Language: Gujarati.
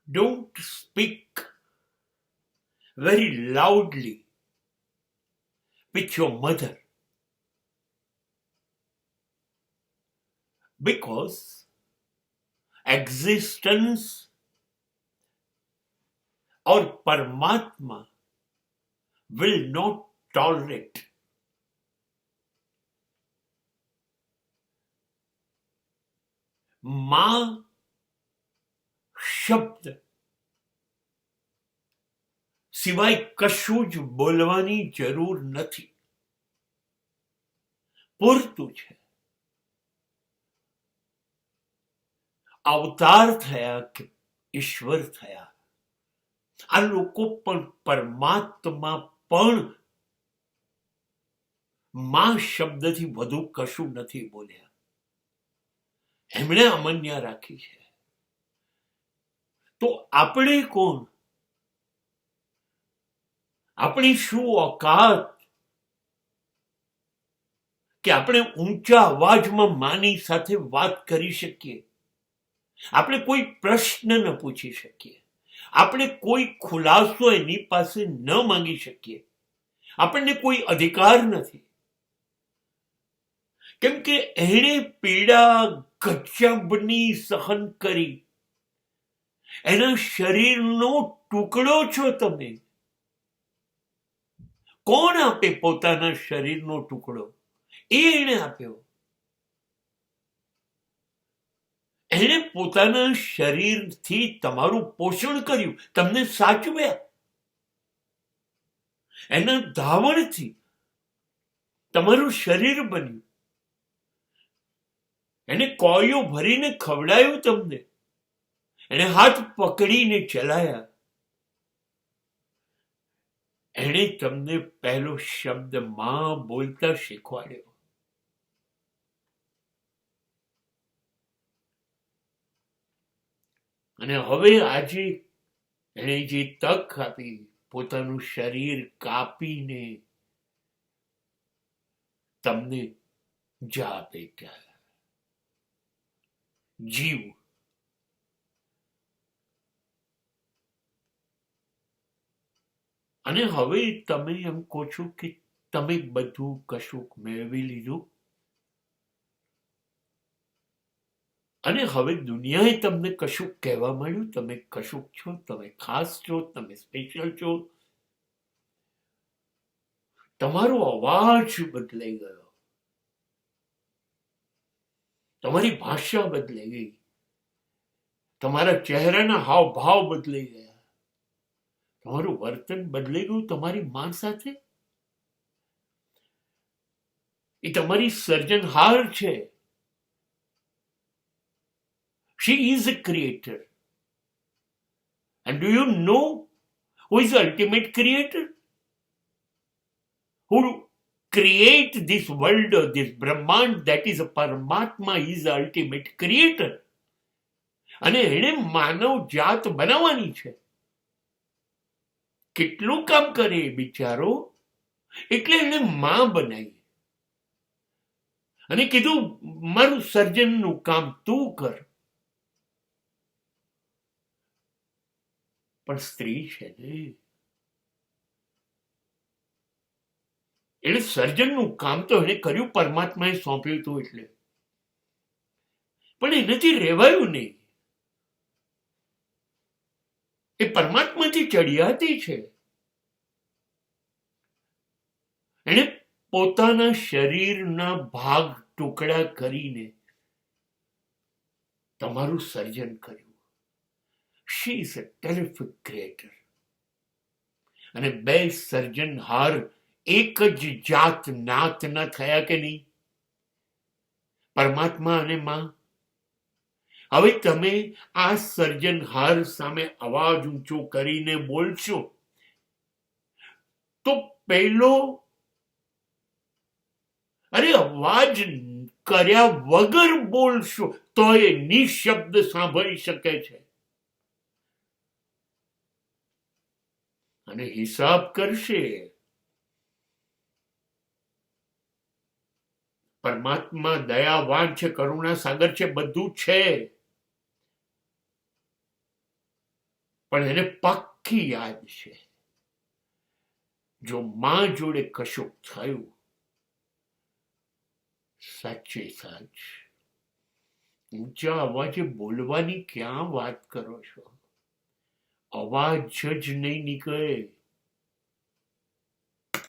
Don't speak very loudly with your mother, because existence or Paramatma will not tolerate માં શબ્દ સિવાય કશું જ બોલવાની જરૂર નથી. પૂરતું છે. અવતાર થયા કે ઈશ્વર થયા, આ લોકો પણ પરમાત્મા પણ માં શબ્દથી વધુ કશું નથી બોલ્યા. એમણે અમન્ય રાખી છે. તો આપણે કોણ? આપણી શું ઓકાત કે આપણે ઊંચા અવાજમાં માની સાથે વાત કરી શકીએ? આપણે કોઈ પ્રશ્ન ન પૂછી શકીએ, આપણે કોઈ ખુલાસો એની પાસે ન માંગી શકીએ. આપણને કોઈ અધિકાર નથી, કેમ કે એણે પીડા ગજબની સહન કરી. એના શરીરનો ટુકડો છો તમે. કોણ આપે પોતાના શરીરનો ટુકડો? એ એણે આપ્યો. એણે પોતાના શરીરથી તમારું પોષણ કર્યું, તમને સાચવ્યા. એના ધાવણથી તમારું શરીર બન્યું. એને કોળીઓ ભરીને ખવડાયું તમને. એને હાથ પકડીને ચલાયા. એણે તમને પહેલો શબ્દ માં બોલતા શીખવાડ્યો. અને હવે આજે એણે જે તક આપી, પોતાનું શરીર કાપીને તમને જા બેટા જીવ. અને હવે તમે એમ કહો છો કે તમે બધું કશુંક મેળવી લીધું, અને હવે દુનિયાએ તમને કશુંક કહેવા માંડ્યું, તમે કશુંક છો, તમે ખાસ છો, તમે સ્પેશિયલ છો. તમારો અવાજ બદલાઈ ગયો, તમારી ભાષા બદલાઈ ગઈ, તમારા ચહેરાના હાવભાવ બદલાઈ ગયા, તમારું વર્તન બદલાઈ ગયું. તમારી માં સાથે એ તમારી સર્જનહાર છે. She is a creator. And do you know who is the ultimate creator? Who create this world, this Brahmand, that is a Paramatma, is the ultimate creator. અને એને માનવ જાત બનાવવાની છે. કેટલું કામ કરે બિચારો, એટલે એને માં બનાવી અને કીધું મારું સર્જનનું કામ તું કર. પણ સ્ત્રી છે ને, એટલે સર્જનનું કામ તો એને કર્યું, પરમાત્માએ સોંપ્યું હતું એટલે. પણ એનાથી રહેવાયું નહીં. એ પરમાત્માથી ચડિયાતી છે. એને પોતાના શરીરના ભાગ ટુકડા કરીને તમારું સર્જન કર્યું. She is a terrific creator. અને બે સર્જનહાર એક જ જાત નાત ન થયા કે નહીં? પરમાત્મા અને માં. હવે તમે આ સર્જનહાર સામે અવાજ ઊંચો કરીને બોલશો તો પહેલો અવાજ કર્યા વગર બોલશો તો એ નિશબ્દ સાંભળી શકે છે. અને હિસાબ કરશે. પરમાત્મા દયાવાન છે, કરુણા સાગર છે, બધું છે. પણ એને પાક્કી યાદ છે, જો માં જોડે કશુંક થયું, સાચે સાચ ઊંચા અવાજે બોલવાની ક્યાં વાત કરો છો? અવાજ જ નહીં નીકળે.